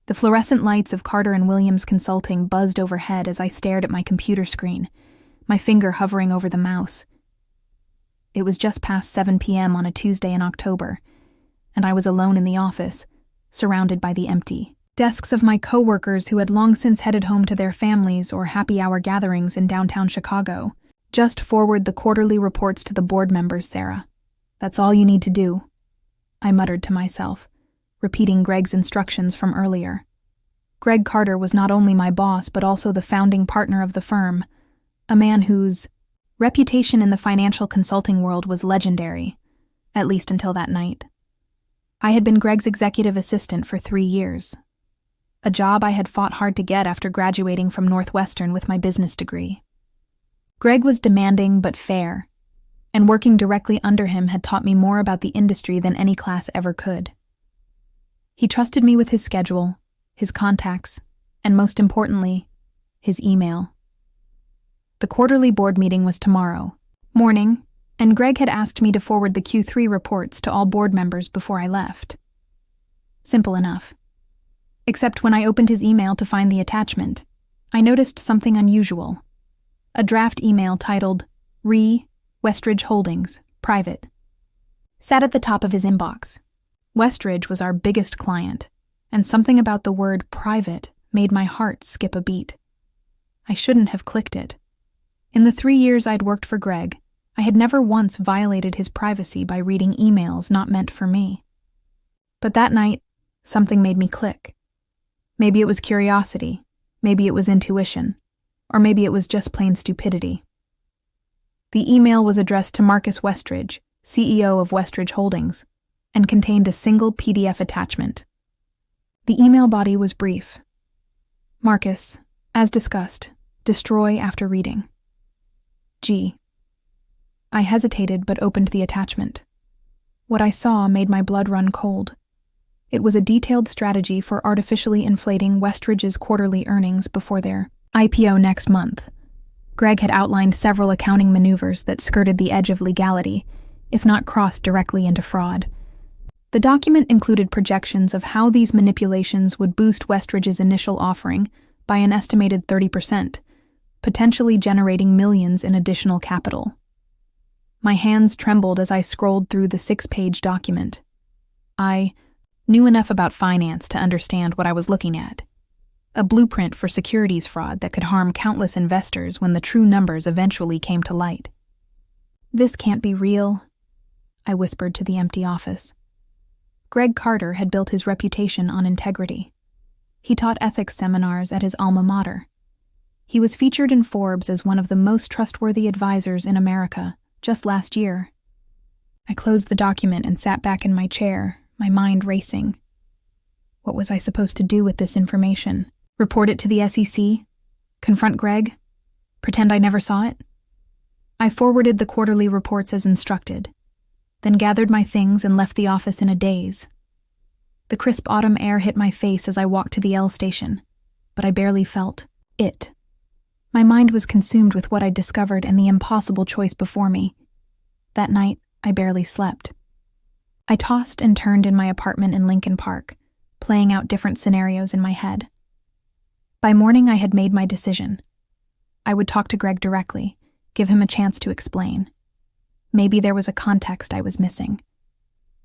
The fluorescent lights of Carter and Williams Consulting buzzed overhead as I stared at my computer screen, my finger hovering over the mouse. It was just past 7 p.m. on a Tuesday in October, and I was alone in the office, surrounded by the empty desks of my coworkers who had long since headed home to their families or happy hour gatherings in downtown Chicago. Just forward the quarterly reports to the board members, Sarah. That's all you need to do, I muttered to myself, repeating Greg's instructions from earlier. Greg Carter was not only my boss but also the founding partner of the firm, a man whose reputation in the financial consulting world was legendary, at least until that night. I had been Greg's executive assistant for 3 years, a job I had fought hard to get after graduating from Northwestern with my business degree. Greg was demanding but fair, and working directly under him had taught me more about the industry than any class ever could. He trusted me with his schedule, his contacts, and most importantly, his email. The quarterly board meeting was tomorrow morning, and Greg had asked me to forward the Q3 reports to all board members before I left. Simple enough. Except when I opened his email to find the attachment, I noticed something unusual. A draft email titled, Re. Westridge Holdings, Private, sat at the top of his inbox. Westridge was our biggest client, and something about the word private made my heart skip a beat. I shouldn't have clicked it. In the 3 years I'd worked for Greg, I had never once violated his privacy by reading emails not meant for me. But that night, something made me click. Maybe it was curiosity, maybe it was intuition, or maybe it was just plain stupidity. The email was addressed to Marcus Westridge, CEO of Westridge Holdings, and contained a single PDF attachment. The email body was brief. Marcus, as discussed, destroy after reading. G. I hesitated but opened the attachment. What I saw made my blood run cold. It was a detailed strategy for artificially inflating Westridge's quarterly earnings before their IPO next month. Greg had outlined several accounting maneuvers that skirted the edge of legality, if not crossed directly into fraud. The document included projections of how these manipulations would boost Westridge's initial offering by an estimated 30%, potentially generating millions in additional capital. My hands trembled as I scrolled through the 6-page document. I knew enough about finance to understand what I was looking at. A blueprint for securities fraud that could harm countless investors when the true numbers eventually came to light. This can't be real, I whispered to the empty office. Greg Carter had built his reputation on integrity. He taught ethics seminars at his alma mater. He was featured in Forbes as one of the most trustworthy advisors in America just last year. I closed the document and sat back in my chair, my mind racing. What was I supposed to do with this information? Report it to the SEC? Confront Greg? Pretend I never saw it? I forwarded the quarterly reports as instructed, then gathered my things and left the office in a daze. The crisp autumn air hit my face as I walked to the L station, but I barely felt it. My mind was consumed with what I'd discovered and the impossible choice before me. That night, I barely slept. I tossed and turned in my apartment in Lincoln Park, playing out different scenarios in my head. By morning, I had made my decision. I would talk to Greg directly, give him a chance to explain. Maybe there was a context I was missing.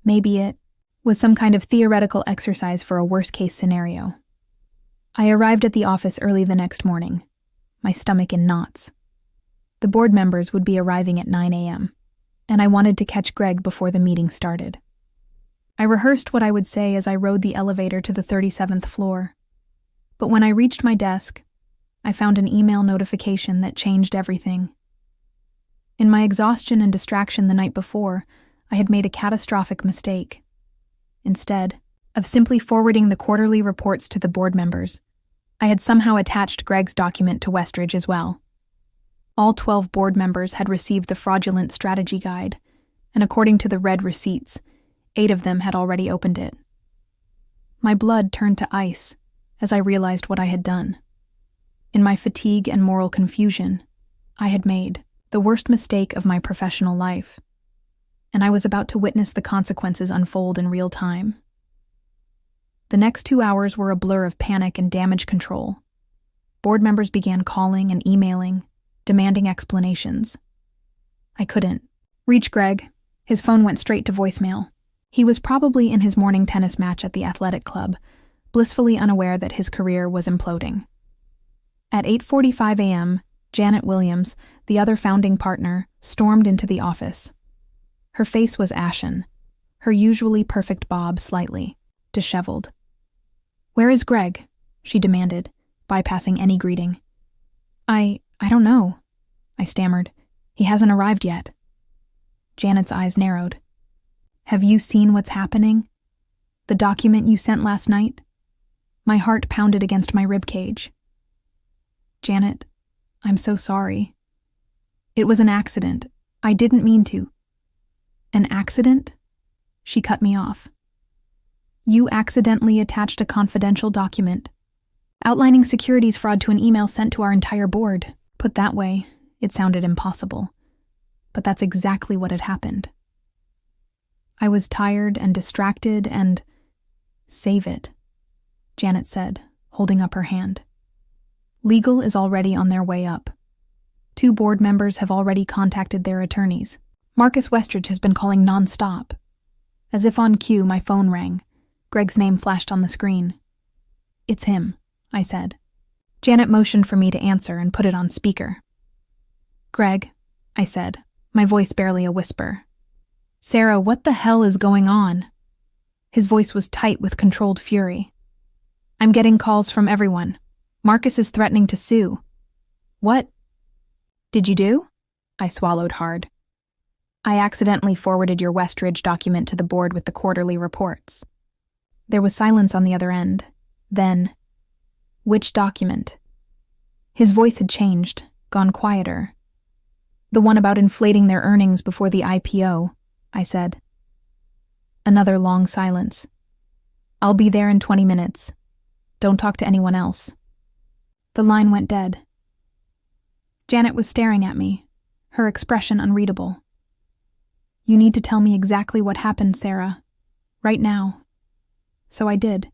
Maybe it was some kind of theoretical exercise for a worst-case scenario. I arrived at the office early the next morning, my stomach in knots. The board members would be arriving at 9 a.m., and I wanted to catch Greg before the meeting started. I rehearsed what I would say as I rode the elevator to the 37th floor. But when I reached my desk, I found an email notification that changed everything. In my exhaustion and distraction the night before, I had made a catastrophic mistake. Instead of simply forwarding the quarterly reports to the board members, I had somehow attached Greg's document to Westridge as well. All 12 board members had received the fraudulent strategy guide, and according to the red receipts, 8 of them had already opened it. My blood turned to ice as I realized what I had done. In my fatigue and moral confusion, I had made the worst mistake of my professional life, and I was about to witness the consequences unfold in real time. The next 2 hours were a blur of panic and damage control. Board members began calling and emailing, demanding explanations. I couldn't reach Greg. His phone went straight to voicemail. He was probably in his morning tennis match at the athletic club, blissfully unaware that his career was imploding. At 8:45 a.m., Janet Williams, the other founding partner, stormed into the office. Her face was ashen, her usually perfect bob slightly disheveled. "Where is Greg?" she demanded, bypassing any greeting. I don't know," I stammered. "He hasn't arrived yet." Janet's eyes narrowed. "Have you seen what's happening? The document you sent last night?" My heart pounded against my ribcage. "Janet, I'm so sorry. It was an accident. I didn't mean to." "An accident?" She cut me off. "You accidentally attached a confidential document outlining securities fraud to an email sent to our entire board. Put that way, it sounded impossible. But that's exactly what had happened. I was tired and distracted and— Save it," Janet said, holding up her hand. "Legal is already on their way up. 2 board members have already contacted their attorneys. Marcus Westridge has been calling non-stop." As if on cue, my phone rang. Greg's name flashed on the screen. "It's him," I said. Janet motioned for me to answer and put it on speaker. "Greg," I said, my voice barely a whisper. "Sarah, what the hell is going on?" His voice was tight with controlled fury. "I'm getting calls from everyone. Marcus is threatening to sue." "What did you do?" I swallowed hard. "I accidentally forwarded your Westridge document to the board with the quarterly reports." There was silence on the other end. Then, "Which document?" His voice had changed, gone quieter. "The one about inflating their earnings before the IPO," I said. Another long silence. "I'll be there in 20 minutes. Don't talk to anyone else." The line went dead. Janet was staring at me, her expression unreadable. "You need to tell me exactly what happened, Sarah. Right now." So I did.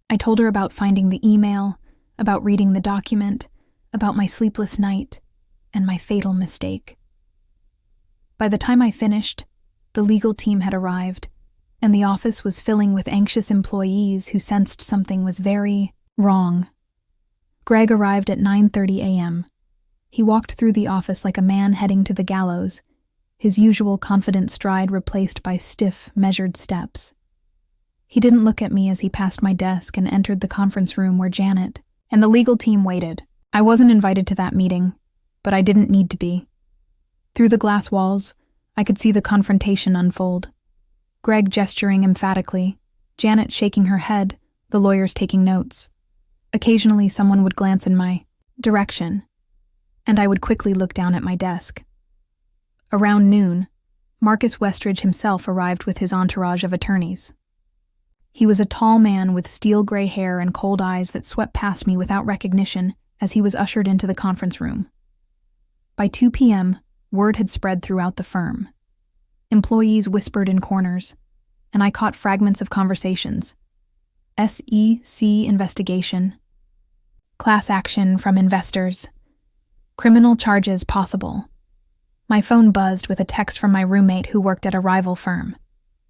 I told her about finding the email, about reading the document, about my sleepless night, and my fatal mistake. By the time I finished, the legal team had arrived, and the office was filling with anxious employees who sensed something was very wrong. Greg arrived at 9:30 a.m. He walked through the office like a man heading to the gallows, his usual confident stride replaced by stiff, measured steps. He didn't look at me as he passed my desk and entered the conference room where Janet and the legal team waited. I wasn't invited to that meeting, but I didn't need to be. Through the glass walls, I could see the confrontation unfold. Greg gesturing emphatically, Janet shaking her head, the lawyers taking notes. Occasionally someone would glance in my direction, and I would quickly look down at my desk. Around noon, Marcus Westridge himself arrived with his entourage of attorneys. He was a tall man with steel-gray hair and cold eyes that swept past me without recognition as he was ushered into the conference room. By 2 p.m., word had spread throughout the firm. Employees whispered in corners, and I caught fragments of conversations. SEC investigation. Class action from investors. Criminal charges possible. My phone buzzed with a text from my roommate who worked at a rival firm.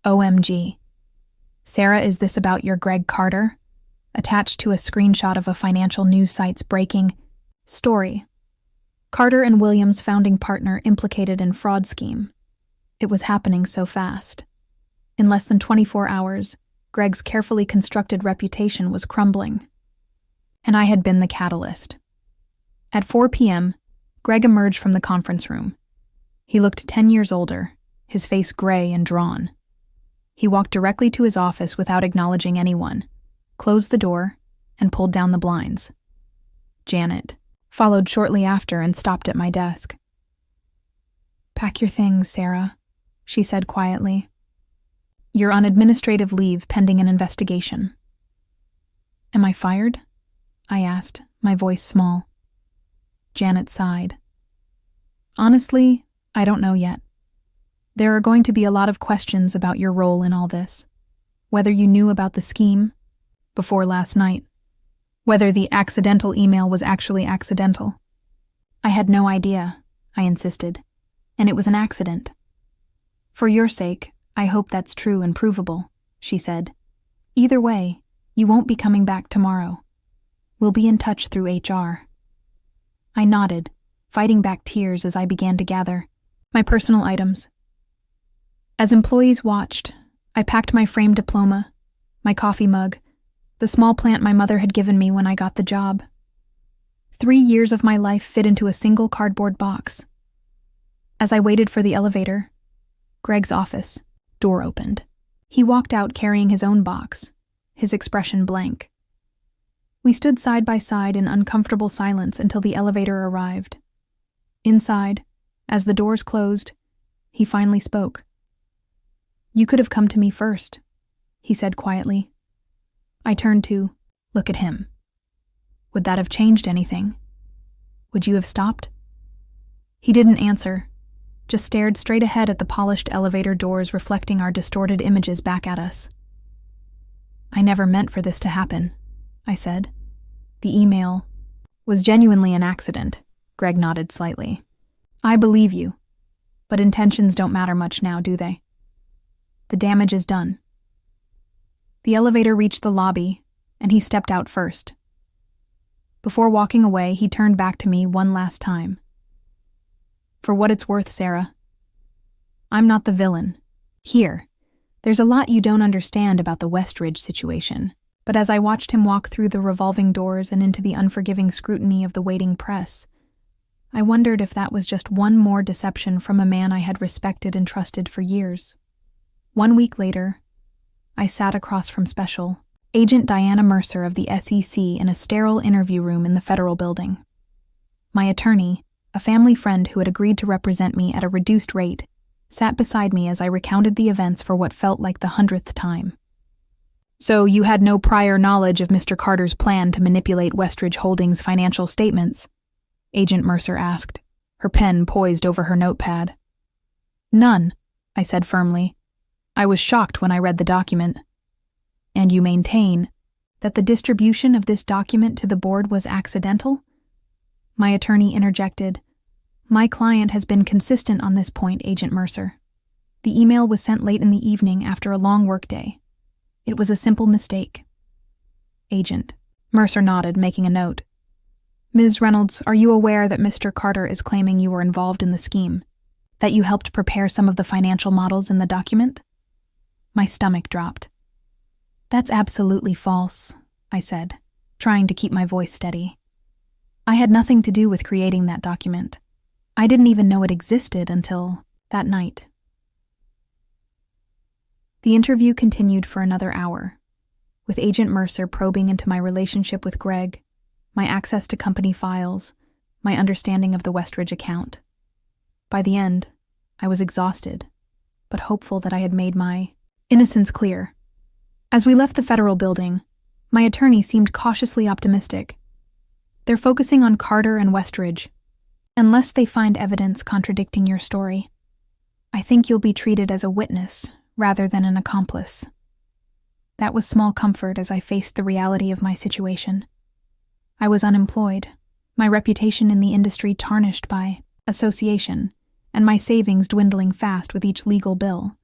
OMG. "Sarah, is this about your Greg Carter?" Attached to a screenshot of a financial news site's breaking story. Carter and Williams' founding partner implicated in fraud scheme. It was happening so fast. In less than 24 hours, Greg's carefully constructed reputation was crumbling. And I had been the catalyst. At 4 p.m., Greg emerged from the conference room. He looked 10 years older, his face gray and drawn. He walked directly to his office without acknowledging anyone, closed the door, and pulled down the blinds. Janet followed shortly after and stopped at my desk. "Pack your things, Sarah," she said quietly. "You're on administrative leave pending an investigation." "Am I fired?" I asked, my voice small. Janet sighed. "Honestly, I don't know yet. There are going to be a lot of questions about your role in all this. Whether you knew about the scheme, before last night. Whether the accidental email was actually accidental. I had no idea, I insisted, and it was an accident. For your sake, I hope that's true and provable, she said. Either way, you won't be coming back tomorrow. We'll be in touch through HR. I nodded, fighting back tears as I began to gather my personal items. As employees watched, I packed my framed diploma, my coffee mug, the small plant my mother had given me when I got the job. 3 years of my life fit into a single cardboard box. As I waited for the elevator, Greg's office door opened. He walked out carrying his own box, his expression blank. We stood side by side in uncomfortable silence until the elevator arrived. Inside, as the doors closed, he finally spoke. "You could have come to me first," he said quietly. I turned to look at him. Would that have changed anything? Would you have stopped? He didn't answer, just stared straight ahead at the polished elevator doors reflecting our distorted images back at us. "I never meant for this to happen," I said. "The email was genuinely an accident," Greg nodded slightly. "I believe you, but intentions don't matter much now, do they? The damage is done." The elevator reached the lobby, and he stepped out first. Before walking away, he turned back to me one last time. "For what it's worth, Sarah, I'm not the villain. Here, there's a lot you don't understand about the Westridge situation." But as I watched him walk through the revolving doors and into the unforgiving scrutiny of the waiting press, I wondered if that was just one more deception from a man I had respected and trusted for years. 1 week later, I sat across from Special Agent Diana Mercer of the SEC in a sterile interview room in the federal building. My attorney, a family friend who had agreed to represent me at a reduced rate, sat beside me as I recounted the events for what felt like the 100th time. "So you had no prior knowledge of Mr. Carter's plan to manipulate Westridge Holdings' financial statements?" Agent Mercer asked, her pen poised over her notepad. "None," I said firmly. "I was shocked when I read the document." "And you maintain that the distribution of this document to the board was accidental?" My attorney interjected. "My client has been consistent on this point, Agent Mercer. The email was sent late in the evening after a long workday. It was a simple mistake." "Agent." Mercer nodded, making a note. "Ms. Reynolds, are you aware that Mr. Carter is claiming you were involved in the scheme? That you helped prepare some of the financial models in the document?" My stomach dropped. "That's absolutely false," I said, trying to keep my voice steady. "I had nothing to do with creating that document. I didn't even know it existed until that night." The interview continued for another hour, with Agent Mercer probing into my relationship with Greg, my access to company files, my understanding of the Westridge account. By the end, I was exhausted, but hopeful that I had made my innocence clear. As we left the federal building, my attorney seemed cautiously optimistic. "They're focusing on Carter and Westridge. Unless they find evidence contradicting your story, I think you'll be treated as a witness rather than an accomplice." That was small comfort as I faced the reality of my situation. I was unemployed, my reputation in the industry tarnished by association, and my savings dwindling fast with each legal bill.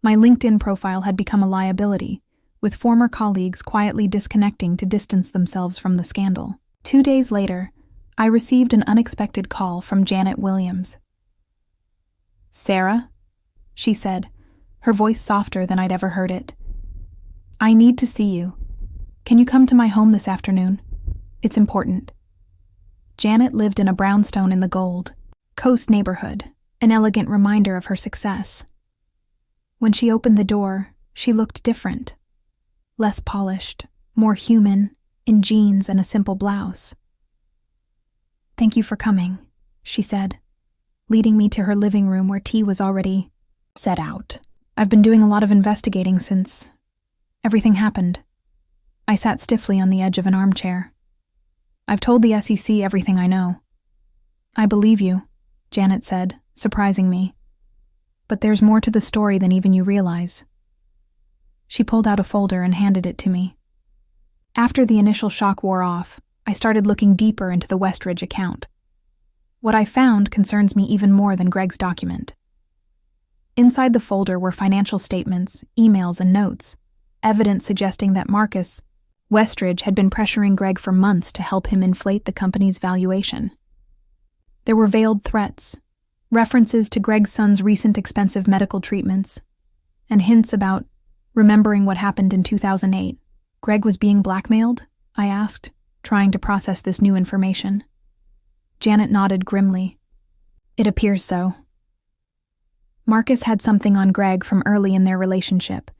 My LinkedIn profile had become a liability, with former colleagues quietly disconnecting to distance themselves from the scandal. 2 days later, I received an unexpected call from Janet Williams. "Sarah?" she said, her voice softer than I'd ever heard it. "I need to see you. Can you come to my home this afternoon? It's important." Janet lived in a brownstone in the Gold Coast neighborhood, an elegant reminder of her success. When she opened the door, she looked different. Less polished, more human, in jeans and a simple blouse. "Thank you for coming," she said, leading me to her living room where tea was already set out. "I've been doing a lot of investigating since everything happened." I sat stiffly on the edge of an armchair. "I've told the SEC everything I know." "I believe you," Janet said, surprising me. "But there's more to the story than even you realize." She pulled out a folder and handed it to me. After the initial shock wore off, I started looking deeper into the Westridge account. What I found concerns me even more than Greg's document. Inside the folder were financial statements, emails, and notes, evidence suggesting that Marcus Westridge had been pressuring Greg for months to help him inflate the company's valuation. There were veiled threats, references to Greg's son's recent expensive medical treatments, and hints about remembering what happened in 2008. Greg was being blackmailed? I asked, trying to process this new information. Janet nodded grimly. It appears so. Marcus had something on Greg from early in their relationship,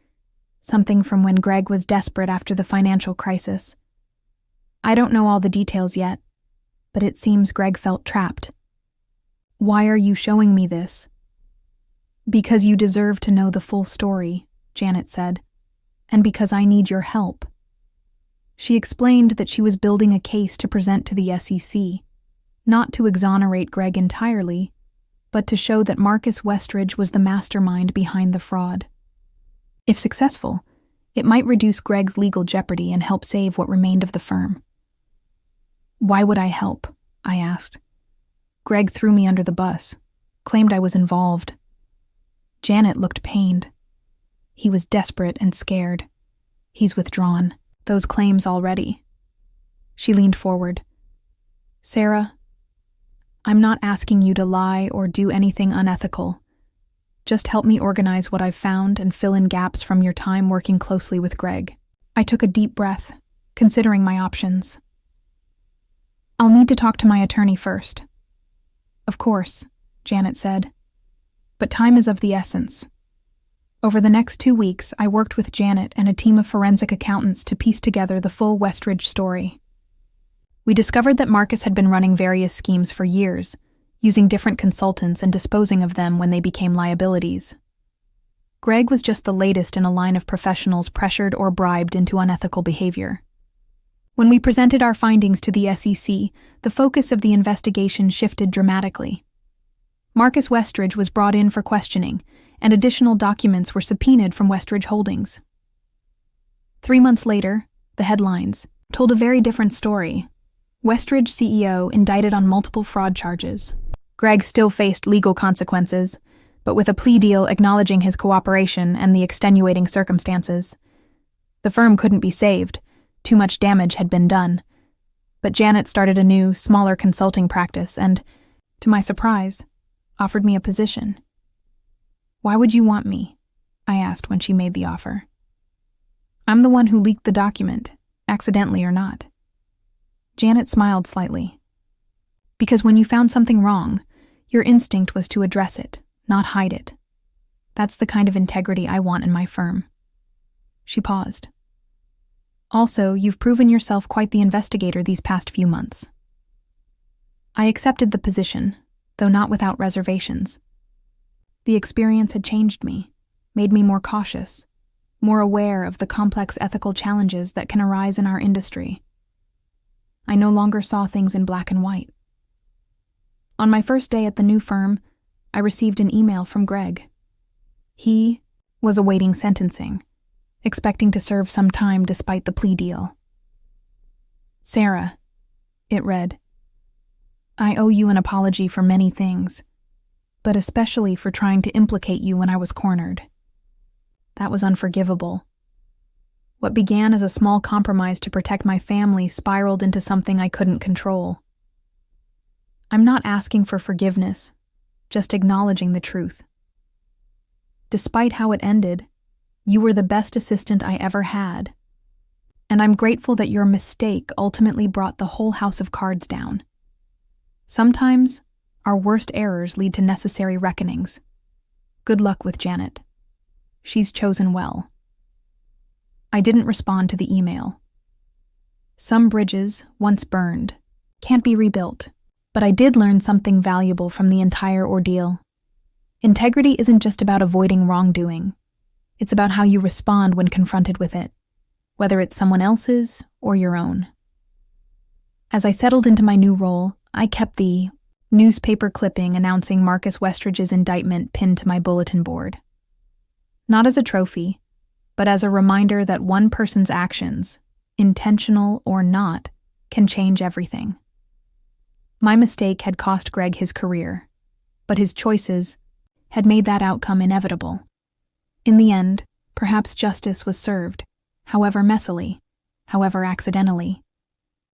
something from when Greg was desperate after the financial crisis. I don't know all the details yet, but it seems Greg felt trapped. Why are you showing me this? Because you deserve to know the full story, Janet said, and because I need your help. She explained that she was building a case to present to the SEC, not to exonerate Greg entirely, but to show that Marcus Westridge was the mastermind behind the fraud. If successful, it might reduce Greg's legal jeopardy and help save what remained of the firm. Why would I help? I asked. Greg threw me under the bus, claimed I was involved. Janet looked pained. He was desperate and scared. He's withdrawn those claims already. She leaned forward. Sarah, I'm not asking you to lie or do anything unethical. Just help me organize what I've found and fill in gaps from your time working closely with Greg. I took a deep breath, considering my options. I'll need to talk to my attorney first. Of course, Janet said. But time is of the essence. Over the next 2 weeks, I worked with Janet and a team of forensic accountants to piece together the full Westridge story. We discovered that Marcus had been running various schemes for years, using different consultants and disposing of them when they became liabilities. Greg was just the latest in a line of professionals pressured or bribed into unethical behavior. When we presented our findings to the SEC, the focus of the investigation shifted dramatically. Marcus Westridge was brought in for questioning, and additional documents were subpoenaed from Westridge Holdings. 3 months later, the headlines told a very different story. Westridge CEO indicted on multiple fraud charges. Greg still faced legal consequences, but with a plea deal acknowledging his cooperation and the extenuating circumstances. The firm couldn't be saved. Too much damage had been done. But Janet started a new, smaller consulting practice and, to my surprise, offered me a position. Why would you want me? I asked when she made the offer. I'm the one who leaked the document, accidentally or not. Janet smiled slightly. Because when you found something wrong, your instinct was to address it, not hide it. That's the kind of integrity I want in my firm. She paused. Also, you've proven yourself quite the investigator these past few months. I accepted the position, though not without reservations. The experience had changed me, made me more cautious, more aware of the complex ethical challenges that can arise in our industry. I no longer saw things in black and white. On my first day at the new firm, I received an email from Greg. He was awaiting sentencing, expecting to serve some time despite the plea deal. Sarah, it read, I owe you an apology for many things, but especially for trying to implicate you when I was cornered. That was unforgivable. What began as a small compromise to protect my family spiraled into something I couldn't control. I'm not asking for forgiveness, just acknowledging the truth. Despite how it ended, you were the best assistant I ever had, and I'm grateful that your mistake ultimately brought the whole house of cards down. Sometimes, our worst errors lead to necessary reckonings. Good luck with Janet. She's chosen well. I didn't respond to the email. Some bridges, once burned, can't be rebuilt, but I did learn something valuable from the entire ordeal. Integrity isn't just about avoiding wrongdoing. It's about how you respond when confronted with it, whether it's someone else's or your own. As I settled into my new role, I kept the newspaper clipping announcing Marcus Westridge's indictment pinned to my bulletin board. Not as a trophy, but as a reminder that one person's actions, intentional or not, can change everything. My mistake had cost Greg his career, but his choices had made that outcome inevitable. In the end, perhaps justice was served, however messily, however accidentally.